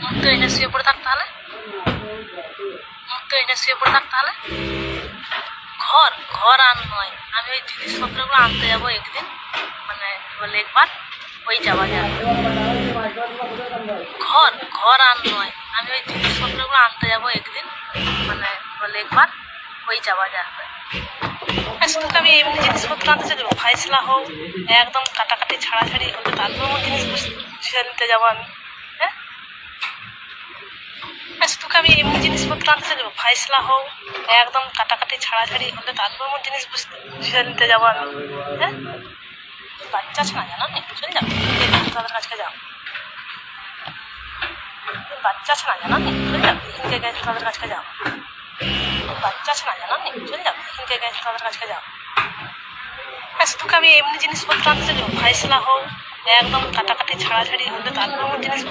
মুখ তো এনে শুয়ে পড়ে থাক তাহলে, মুখ তো এনে শুয়ে পড়ে থাক তাহলে। ঘর ঘর আর নয়, আমি ওই জিনিসপত্রগুলো আনতে যাবো একদিন, মানে বলে একবার ওই যাওয়া যাবে। ঘর ঘর আর নয়, আমি ওই জিনিসপত্রগুলো আনতে যাবো একদিন, মানে বলে একবার ওই যাওয়া যাবে। তোকে আমি এমনি জিনিসপত্র আনতে চাইবো, ফাইসলা হোক, একদম কাটাকাটি ছাড়াছাড়ি হলে তারপর আমার জিনিস বুঝে নিতে যাবো আমি। হ্যাঁ, তোকে আমি এমনি জিনিসপত্র আনতে চাইবো, ফাইসলা হোক, একদম কাটাকাটি ছাড়াছাড়ি হলে তারপর আমার জিনিস বুঝে নিতে যাবো আমি। হ্যাঁ, বাচ্চা আছে না জানো নি, চলে যাও তাদের কাছে যাও। বাচ্চা আছে না জানো নি, চলে যাও এখানকে গেছে তাদের কাছে যাও। বাচ্চা আছে না জানো নি, চলে যাও এখানকে গেছে তাদের কাছে যাও। তোকে আমি এমনি জিনিসপত্র আনতে চাইবো, ফাইসলা হোক, একদম কাটাকাটি ছাড়াছাড়ি হলে তারপর আমার জিনিস